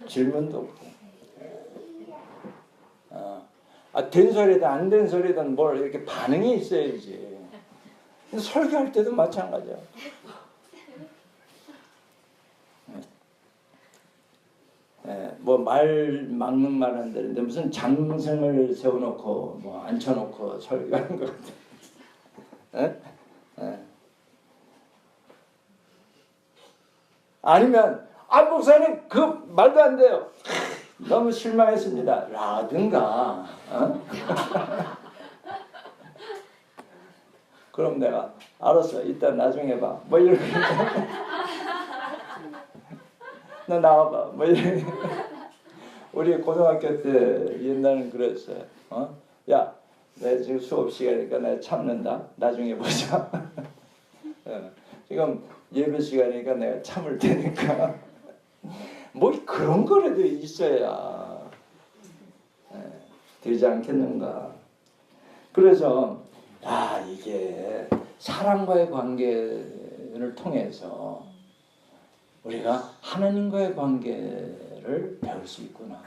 질문도 없고. 된 소리든 안 된 소리든 뭘 이렇게 반응이 있어야지. 근데 설교할 때도 마찬가지야. 뭐 말 막는 말 한다는데 무슨 장승을 세워놓고 뭐 앉혀놓고 설교하는 것 같아. 아니면 목사님 그 말도 안 돼요. 너무 실망했습니다. 라든가. 그럼 내가 알았어. 이따 나중에 봐. 뭐 이렇게. 너 나와봐. 뭐 이렇게. 우리 고등학교 때 옛날엔 그랬어요. 야, 내가 지금 수업 시간이니까 내가 참는다. 나중에 보자. 지금 예배 시간이니까 내가 참을 테니까. 뭐 그런 거라도 있어야 되지 않겠는가. 그래서 이게 사랑과의 관계를 통해서 우리가 하나님과의 관계를 배울 수 있구나.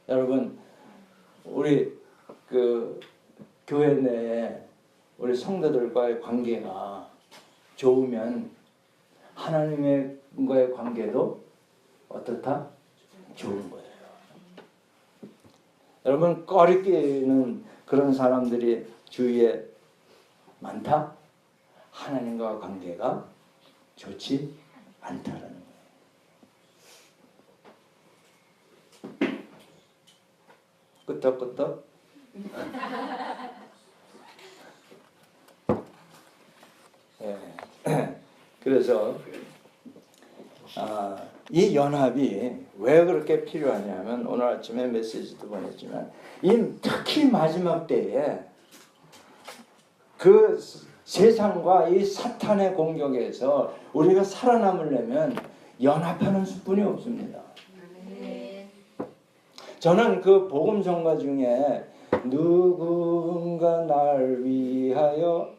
여러분 우리 그 교회 내에 우리 성도들과의 관계가 좋으면 하나님과의 관계도 어떻다? 좋은 거예요. 여러분 꺼리끼는 그런 사람들이 주위에 많다? 하나님과 관계가 좋지 않다라는 거예요. 끄떡끄떡. 그래서 이 연합이 왜 그렇게 필요하냐면 오늘 아침에 메시지도 보냈지만 특히 마지막 때에 그 세상과 이 사탄의 공격에서 우리가 살아남으려면 연합하는 수뿐이 없습니다. 저는 그 복음 전가 중에 누군가 날 위하여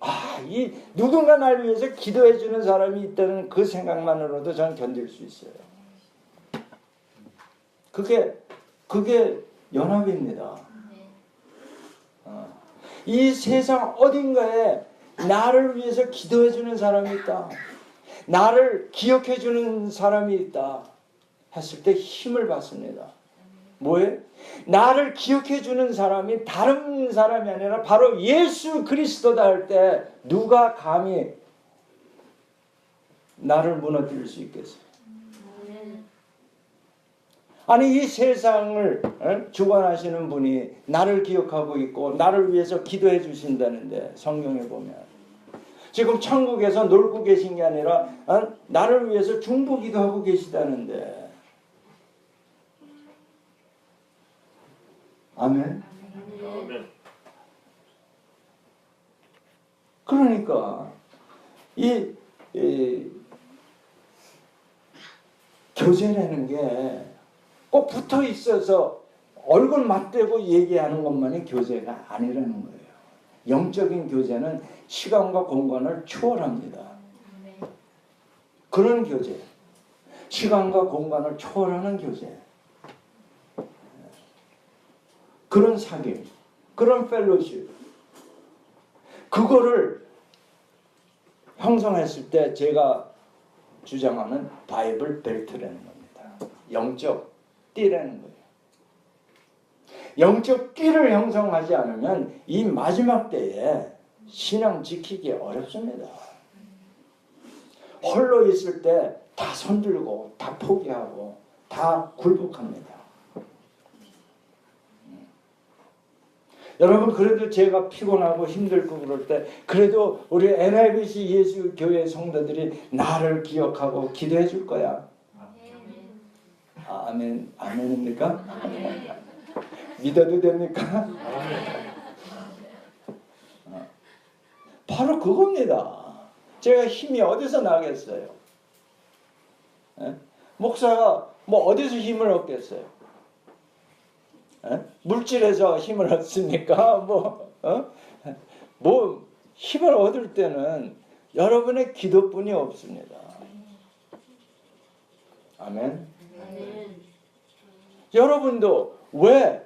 이 누군가 날 위해서 기도해 주는 사람이 있다는 그 생각만으로도 저는 견딜 수 있어요. 그게 연합입니다. 이 세상 어딘가에 나를 위해서 기도해 주는 사람이 있다. 나를 기억해 주는 사람이 있다. 했을 때 힘을 받습니다. 뭐예요? 나를 기억해 주는 사람이 다른 사람이 아니라 바로 예수 그리스도다 할 때 누가 감히 나를 무너뜨릴 수 있겠어요? 아니 이 세상을 주관하시는 분이 나를 기억하고 있고 나를 위해서 기도해 주신다는데 성경에 보면 지금 천국에서 놀고 계신 게 아니라 나를 위해서 중보기도 하고 계시다는데 아멘. 그러니까 이 교제라는 게 꼭 붙어 있어서 얼굴 맞대고 얘기하는 것만이 교제가 아니라는 거예요. 영적인 교제는 시간과 공간을 초월합니다. 그런 교제, 시간과 공간을 초월하는 교제, 그런 사귐, 그런 펠로십, 그거를 형성했을 때 제가 주장하는 바이블 벨트라는 겁니다. 영적 띠라는 거예요. 영적 띠를 형성하지 않으면 이 마지막 때에 신앙 지키기 어렵습니다. 홀로 있을 때 다 손들고 다 포기하고 다 굴복합니다. 여러분, 그래도 제가 피곤하고 힘들고 그럴 때 그래도 우리 NIBC 예수 교회 성도들이 나를 기억하고 기도해 줄 거야. 아멘. 아멘입니까? 믿어도 됩니까? 바로 그겁니다. 제가 힘이 어디서 나겠어요? 에? 목사가 뭐 어디서 힘을 얻겠어요? 에? 물질에서 힘을 얻습니까? 뭐 힘을 얻을 때는 여러분의 기도뿐이 없습니다. 아멘. 여러분도 왜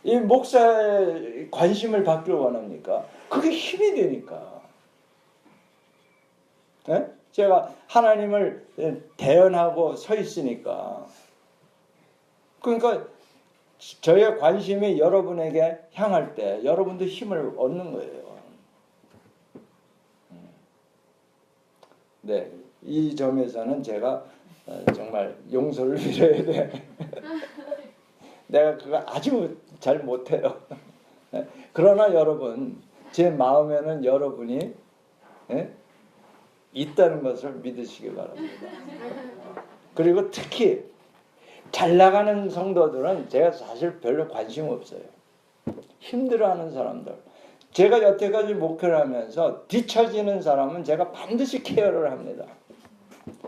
이 목사의 관심을 받기를 원합니까? 그게 힘이 되니까. 네? 제가 하나님을 대언하고 서 있으니까. 그러니까 저의 관심이 여러분에게 향할 때 여러분도 힘을 얻는 거예요. 네, 이 점에서는 제가 정말 용서를 빌어야 돼. 내가 그거 아주 잘 못해요. 그러나 여러분, 제 마음에는 여러분이 있다는 것을 믿으시기 바랍니다. 그리고 특히 잘 나가는 성도들은 제가 사실 별로 관심 없어요. 힘들어하는 사람들. 제가 여태까지 목회를 하면서 뒤처지는 사람은 제가 반드시 케어를 합니다.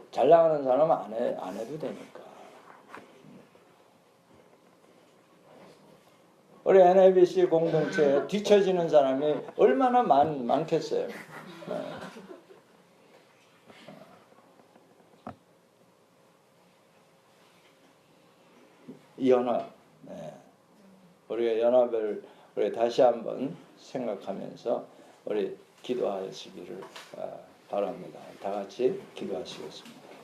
잘 나가는 사람은 안 해도 되니까. 우리 NIBC 공동체에 뒤처지는 사람이 얼마나 많겠어요. 이 연합, 우리가 연합을 우리 다시 한번 생각하면서 우리 기도하시기를 바랍니다. 다 같이 기도하시겠습니다.